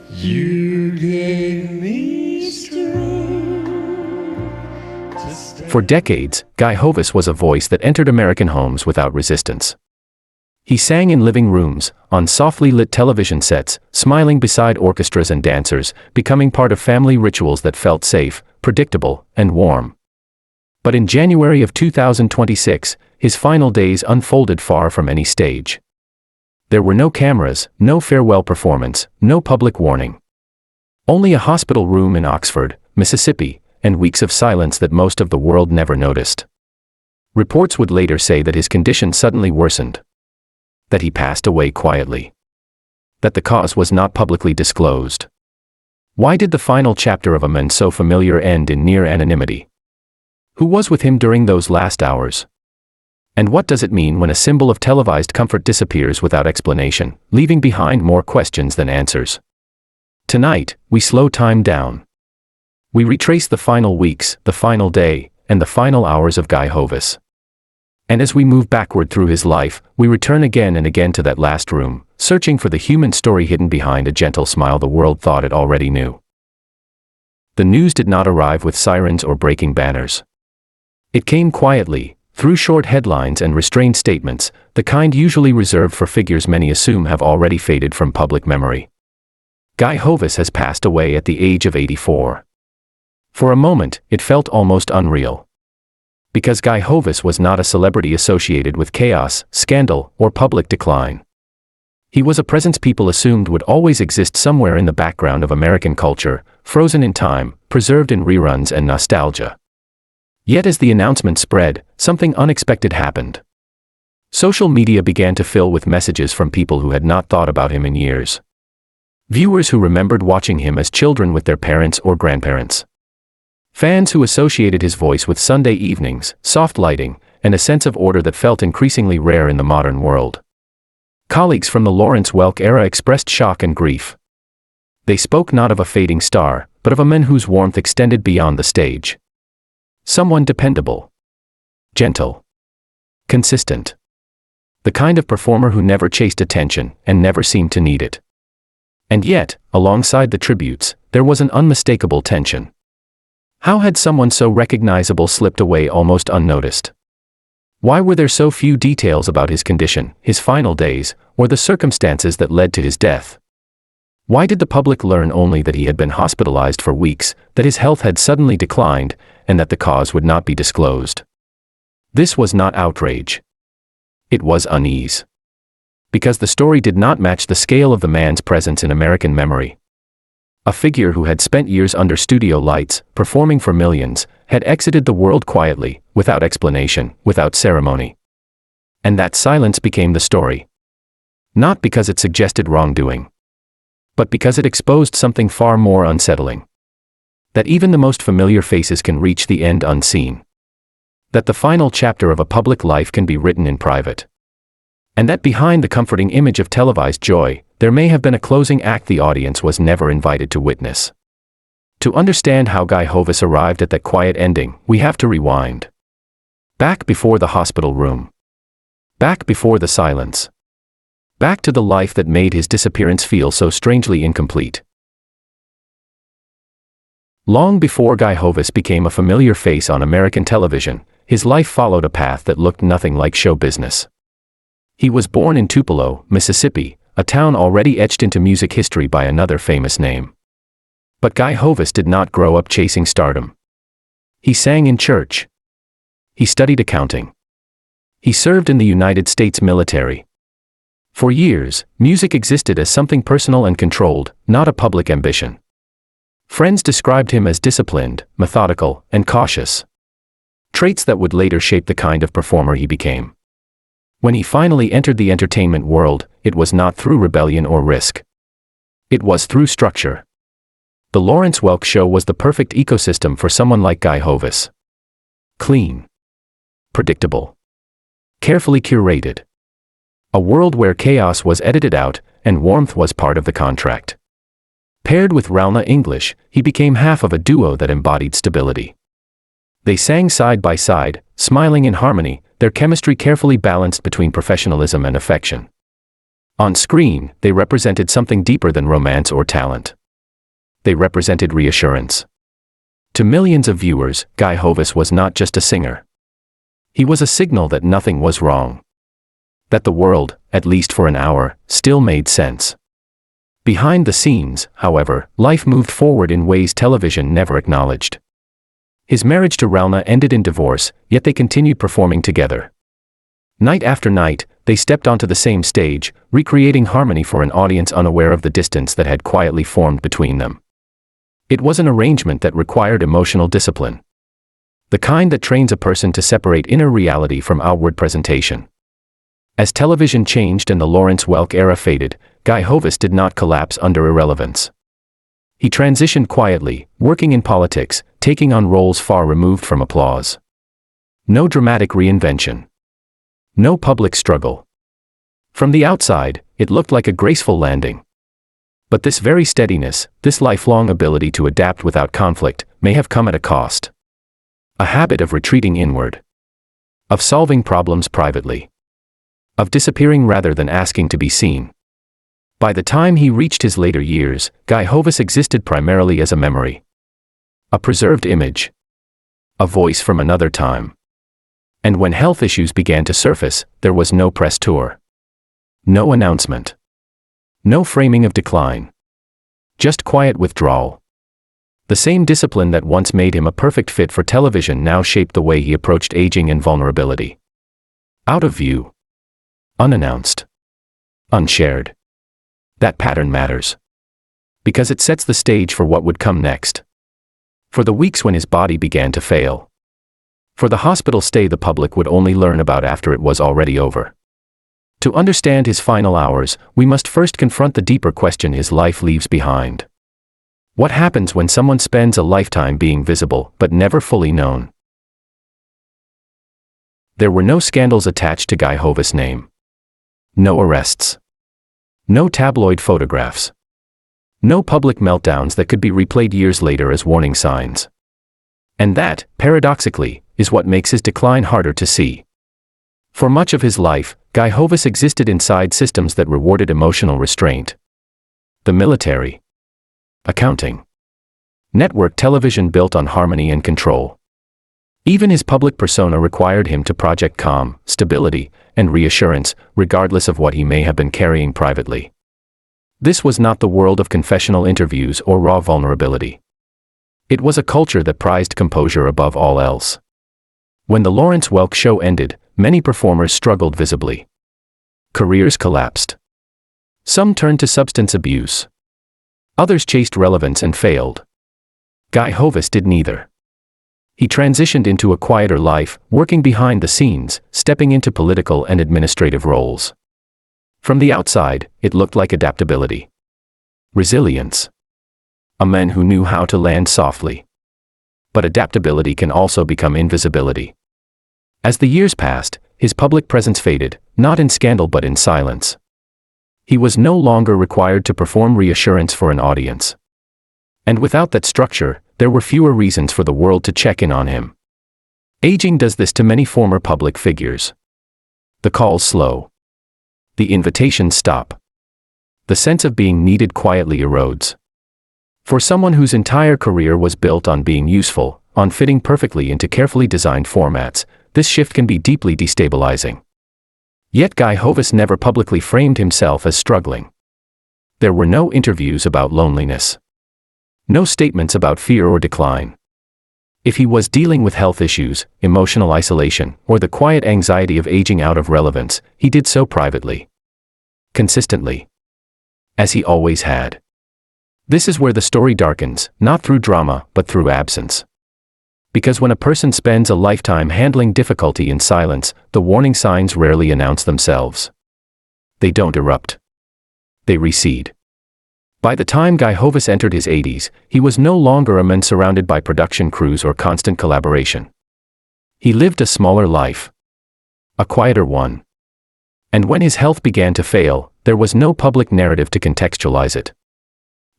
You gave me strength to stand. For decades, Guy Hovis was a voice that entered American homes without resistance. He sang in living rooms, on softly lit television sets, smiling beside orchestras and dancers, becoming part of family rituals that felt safe, predictable, and warm. But in January of 2026, his final days unfolded far from any stage. There were no cameras, no farewell performance, no public warning. Only a hospital room in Oxford, Mississippi, and weeks of silence that most of the world never noticed. Reports would later say that his condition suddenly worsened. That he passed away quietly. That the cause was not publicly disclosed. Why did the final chapter of a man so familiar end in near anonymity? Who was with him during those last hours? And what does it mean when a symbol of televised comfort disappears without explanation, leaving behind more questions than answers? Tonight, we slow time down. We retrace the final weeks, the final day, and the final hours of Guy Hovis. And as we move backward through his life, we return again and again to that last room, searching for the human story hidden behind a gentle smile the world thought it already knew. The news did not arrive with sirens or breaking banners. It came quietly, through short headlines and restrained statements, the kind usually reserved for figures many assume have already faded from public memory. Guy Hovis has passed away at the age of 84. For a moment, it felt almost unreal. Because Guy Hovis was not a celebrity associated with chaos, scandal, or public decline. He was a presence people assumed would always exist somewhere in the background of American culture, frozen in time, preserved in reruns and nostalgia. Yet as the announcement spread, something unexpected happened. Social media began to fill with messages from people who had not thought about him in years. Viewers who remembered watching him as children with their parents or grandparents. Fans who associated his voice with Sunday evenings, soft lighting, and a sense of order that felt increasingly rare in the modern world. Colleagues from the Lawrence Welk era expressed shock and grief. They spoke not of a fading star, but of a man whose warmth extended beyond the stage. Someone dependable. Gentle. Consistent. The kind of performer who never chased attention and never seemed to need it. And yet, alongside the tributes, there was an unmistakable tension. How had someone so recognizable slipped away almost unnoticed? Why were there so few details about his condition, his final days, or the circumstances that led to his death? Why did the public learn only that he had been hospitalized for weeks, that his health had suddenly declined, and that the cause would not be disclosed? This was not outrage. It was unease. Because the story did not match the scale of the man's presence in American memory. A figure who had spent years under studio lights, performing for millions, had exited the world quietly, without explanation, without ceremony. And that silence became the story. Not because it suggested wrongdoing, but because it exposed something far more unsettling. That even the most familiar faces can reach the end unseen. That the final chapter of a public life can be written in private. And that behind the comforting image of televised joy, there may have been a closing act the audience was never invited to witness. To understand how Guy Hovis arrived at that quiet ending, we have to rewind. Back before the hospital room. Back before the silence. Back to the life that made his disappearance feel so strangely incomplete. Long before Guy Hovis became a familiar face on American television, his life followed a path that looked nothing like show business. He was born in Tupelo, Mississippi, a town already etched into music history by another famous name. But Guy Hovis did not grow up chasing stardom. He sang in church. He studied accounting. He served in the United States military. For years, music existed as something personal and controlled, not a public ambition. Friends described him as disciplined, methodical, and cautious. Traits that would later shape the kind of performer he became. When he finally entered the entertainment world, it was not through rebellion or risk. It was through structure. The Lawrence Welk Show was the perfect ecosystem for someone like Guy Hovis. Clean. Predictable. Carefully curated. A world where chaos was edited out, and warmth was part of the contract. Paired with Ralna English, he became half of a duo that embodied stability. They sang side by side, smiling in harmony, their chemistry carefully balanced between professionalism and affection. On screen, they represented something deeper than romance or talent. they represented reassurance. To millions of viewers, Guy Hovis was not just a singer. He was a signal that nothing was wrong. That the world, at least for an hour, still made sense. Behind the scenes, however, life moved forward in ways television never acknowledged. His marriage to Ralna ended in divorce, yet they continued performing together. Night after night, they stepped onto the same stage, recreating harmony for an audience unaware of the distance that had quietly formed between them. It was an arrangement that required emotional discipline. The kind that trains a person to separate inner reality from outward presentation. As television changed and the Lawrence Welk era faded, Guy Hovis did not collapse under irrelevance. He transitioned quietly, working in politics, taking on roles far removed from applause. No dramatic reinvention. No public struggle. From the outside, it looked like a graceful landing. But this very steadiness, this lifelong ability to adapt without conflict, may have come at a cost. A habit of retreating inward. Of solving problems privately. Of disappearing rather than asking to be seen. By the time he reached his later years, Guy Hovis existed primarily as a memory. A preserved image. A voice from another time. And when health issues began to surface, there was no press tour. No announcement. No framing of decline. Just quiet withdrawal. The same discipline that once made him a perfect fit for television now shaped the way he approached aging and vulnerability. Out of view. Unannounced. Unshared. That pattern matters. Because it sets the stage for what would come next. For the weeks when his body began to fail. For the hospital stay the public would only learn about after it was already over. To understand his final hours, we must first confront the deeper question his life leaves behind. What happens when someone spends a lifetime being visible but never fully known? There were no scandals attached to Guy Hovis' name. No arrests. No tabloid photographs. No public meltdowns that could be replayed years later as warning signs. And that, paradoxically, is what makes his decline harder to see. For much of his life, Guy Hovis existed inside systems that rewarded emotional restraint. The military. Accounting. Network television built on harmony and control. Even his public persona required him to project calm, stability, and reassurance, regardless of what he may have been carrying privately. This was not the world of confessional interviews or raw vulnerability. It was a culture that prized composure above all else. When the Lawrence Welk Show ended, many performers struggled visibly. Careers collapsed. Some turned to substance abuse. Others chased relevance and failed. Guy Hovis did neither. He transitioned into a quieter life, working behind the scenes, stepping into political and administrative roles. From the outside, it looked like adaptability. Resilience. A man who knew how to land softly. But adaptability can also become invisibility. As the years passed, his public presence faded, not in scandal but in silence. He was no longer required to perform reassurance for an audience. And without that structure, there were fewer reasons for the world to check in on him. Aging does this to many former public figures. The calls slow. The invitations stop. The sense of being needed quietly erodes. For someone whose entire career was built on being useful, on fitting perfectly into carefully designed formats, this shift can be deeply destabilizing. Yet Guy Hovis never publicly framed himself as struggling. There were no interviews about loneliness. No statements about fear or decline. If he was dealing with health issues, emotional isolation, or the quiet anxiety of aging out of relevance, he did so privately. Consistently. As he always had. This is where the story darkens, not through drama, but through absence. Because when a person spends a lifetime handling difficulty in silence, the warning signs rarely announce themselves. They don't erupt. They recede. By the time Guy Hovis entered his 80s, he was no longer a man surrounded by production crews or constant collaboration. He lived a smaller life. A quieter one. And when his health began to fail, there was no public narrative to contextualize it.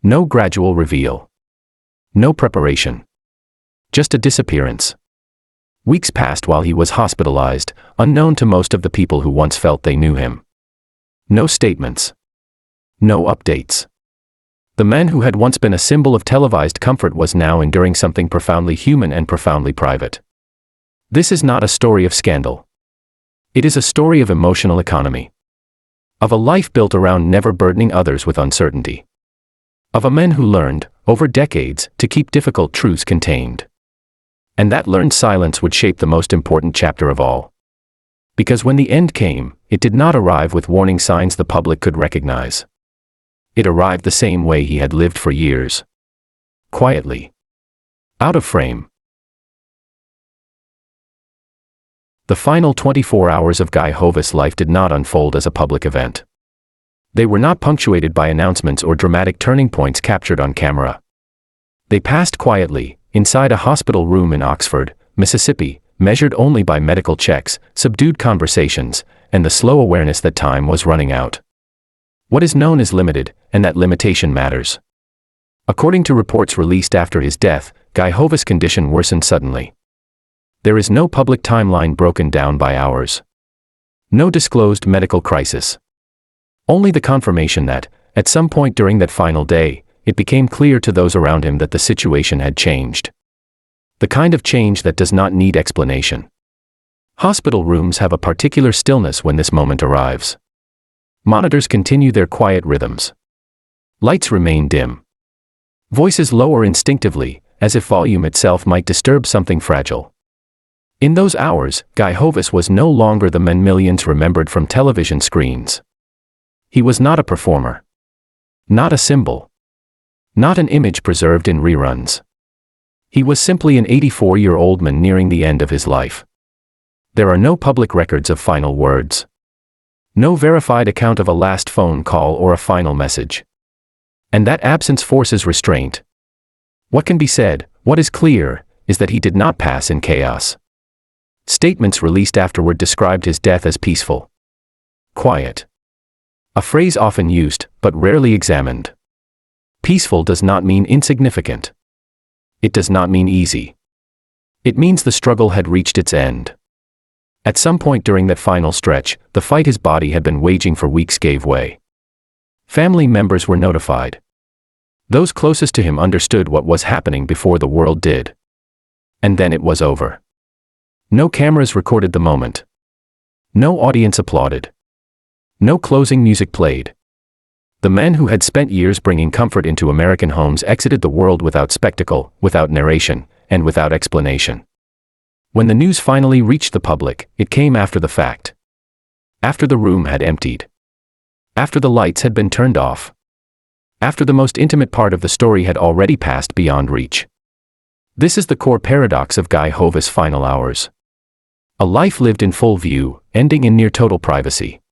No gradual reveal. No preparation. Just a disappearance. Weeks passed while he was hospitalized, unknown to most of the people who once felt they knew him. No statements. No updates. The man who had once been a symbol of televised comfort was now enduring something profoundly human and profoundly private. This is not a story of scandal. It is a story of emotional economy. Of a life built around never burdening others with uncertainty. Of a man who learned, over decades, to keep difficult truths contained. And that learned silence would shape the most important chapter of all. Because when the end came, it did not arrive with warning signs the public could recognize. It arrived the same way he had lived for years. Quietly. Out of frame. The final 24 hours of Guy Hovis' life did not unfold as a public event. They were not punctuated by announcements or dramatic turning points captured on camera. They passed quietly, inside a hospital room in Oxford, Mississippi, measured only by medical checks, subdued conversations, and the slow awareness that time was running out. What is known is limited, and that limitation matters. According to reports released after his death, Guy Hovis' condition worsened suddenly. There is no public timeline broken down by hours. No disclosed medical crisis. Only the confirmation that, at some point during that final day, it became clear to those around him that the situation had changed. The kind of change that does not need explanation. Hospital rooms have a particular stillness when this moment arrives. Monitors continue their quiet rhythms. Lights remain dim. Voices lower instinctively, as if volume itself might disturb something fragile. In those hours, Guy Hovis was no longer the man millions remembered from television screens. He was not a performer. Not a symbol. Not an image preserved in reruns. He was simply an 84-year-old man nearing the end of his life. There are no public records of final words. No verified account of a last phone call or a final message. And that absence forces restraint. What can be said, what is clear, is that he did not pass in chaos. Statements released afterward described his death as peaceful. Quiet. A phrase often used, but rarely examined. Peaceful does not mean insignificant. It does not mean easy. It means the struggle had reached its end. At some point during that final stretch, the fight his body had been waging for weeks gave way. Family members were notified. Those closest to him understood what was happening before the world did. And then it was over. No cameras recorded the moment. No audience applauded. No closing music played. The man who had spent years bringing comfort into American homes exited the world without spectacle, without narration, and without explanation. When the news finally reached the public, it came after the fact. After the room had emptied. After the lights had been turned off. After the most intimate part of the story had already passed beyond reach. This is the core paradox of Guy Hovis' final hours. A life lived in full view, ending in near total privacy.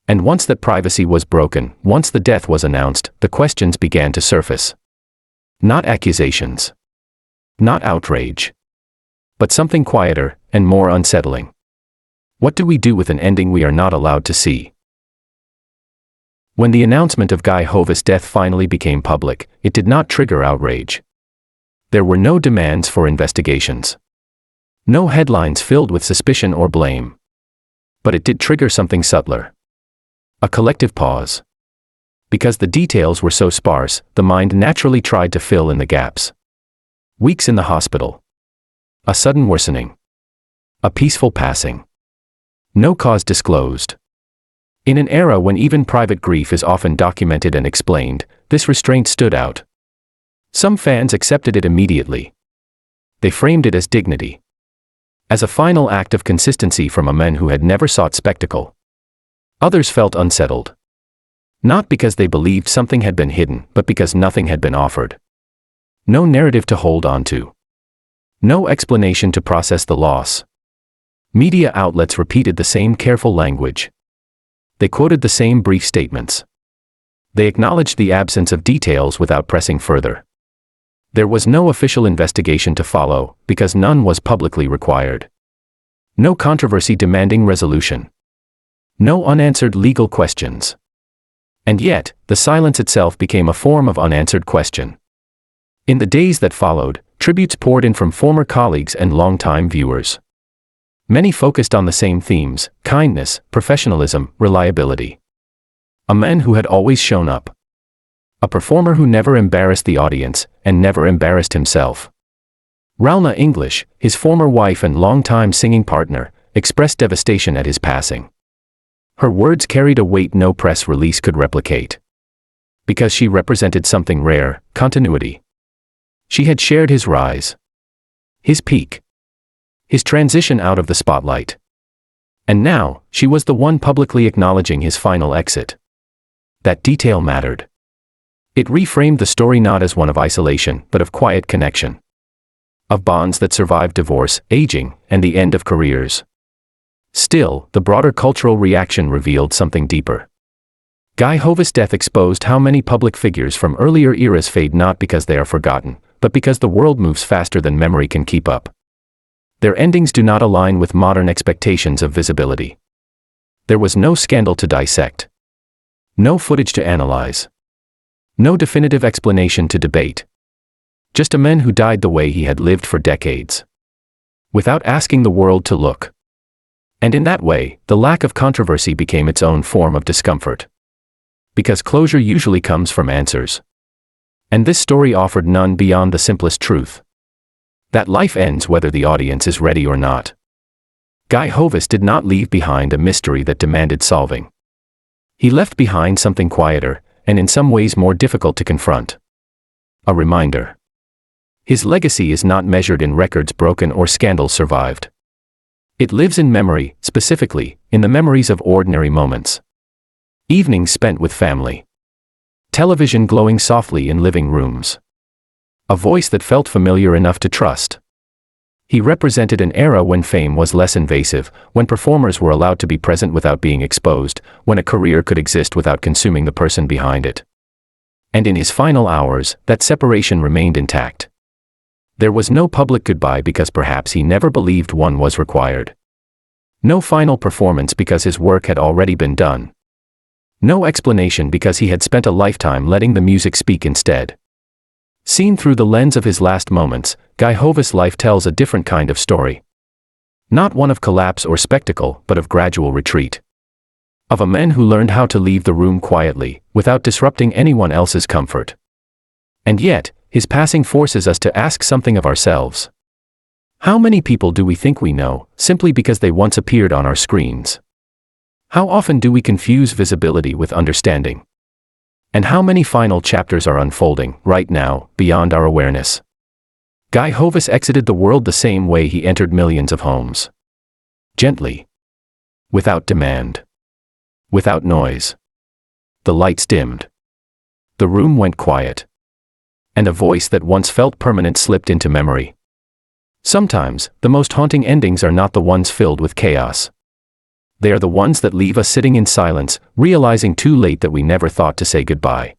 And once that privacy was broken, once the death was announced, the questions began to surface. Not accusations. Not outrage. But something quieter, and more unsettling. What do we do with an ending we are not allowed to see? When the announcement of Guy Hovis' death finally became public, it did not trigger outrage. There were no demands for investigations. No headlines filled with suspicion or blame. But it did trigger something subtler. A collective pause. Because the details were so sparse, the mind naturally tried to fill in the gaps. Weeks in the hospital. A sudden worsening. A peaceful passing. No cause disclosed. In an era when even private grief is often documented and explained, this restraint stood out. Some fans accepted it immediately. They framed it as dignity. As a final act of consistency from a man who had never sought spectacle. Others felt unsettled. Not because they believed something had been hidden, but because nothing had been offered. No narrative to hold on to. No explanation to process the loss. Media outlets repeated the same careful language. They quoted the same brief statements. They acknowledged the absence of details without pressing further. There was no official investigation to follow, because none was publicly required. No controversy demanding resolution. No unanswered legal questions. And yet, the silence itself became a form of unanswered question. In the days that followed, tributes poured in from former colleagues and longtime viewers. Many focused on the same themes: kindness, professionalism, reliability. A man who had always shown up. A performer who never embarrassed the audience, and never embarrassed himself. Ralna English, his former wife and longtime singing partner, expressed devastation at his passing. Her words carried a weight no press release could replicate. Because she represented something rare, continuity. She had shared his rise. His peak. His transition out of the spotlight. And now, she was the one publicly acknowledging his final exit. That detail mattered. It reframed the story not as one of isolation, but of quiet connection. Of bonds that survived divorce, aging, and the end of careers. Still, the broader cultural reaction revealed something deeper. Guy Hovis' death exposed how many public figures from earlier eras fade not because they are forgotten, but because the world moves faster than memory can keep up. Their endings do not align with modern expectations of visibility. There was no scandal to dissect. No footage to analyze. No definitive explanation to debate. Just a man who died the way he had lived for decades. Without asking the world to look. And in that way, the lack of controversy became its own form of discomfort. Because closure usually comes from answers. And this story offered none beyond the simplest truth. That life ends whether the audience is ready or not. Guy Hovis did not leave behind a mystery that demanded solving. He left behind something quieter, and in some ways more difficult to confront. A reminder. His legacy is not measured in records broken or scandals survived. It lives in memory, specifically, in the memories of ordinary moments. Evenings spent with family. Television glowing softly in living rooms. A voice that felt familiar enough to trust. He represented an era when fame was less invasive, when performers were allowed to be present without being exposed, when a career could exist without consuming the person behind it. And in his final hours, that separation remained intact. There was no public goodbye because perhaps he never believed one was required. No final performance because his work had already been done. No explanation because he had spent a lifetime letting the music speak instead. Seen through the lens of his last moments, Guy Hovis' life tells a different kind of story. Not one of collapse or spectacle, but of gradual retreat. Of a man who learned how to leave the room quietly, without disrupting anyone else's comfort. And yet, his passing forces us to ask something of ourselves. How many people do we think we know, simply because they once appeared on our screens? How often do we confuse visibility with understanding? And how many final chapters are unfolding, right now, beyond our awareness? Guy Hovis exited the world the same way he entered millions of homes. Gently. Without demand. Without noise. The lights dimmed. The room went quiet. And a voice that once felt permanent slipped into memory. Sometimes, the most haunting endings are not the ones filled with chaos. They are the ones that leave us sitting in silence, realizing too late that we never thought to say goodbye.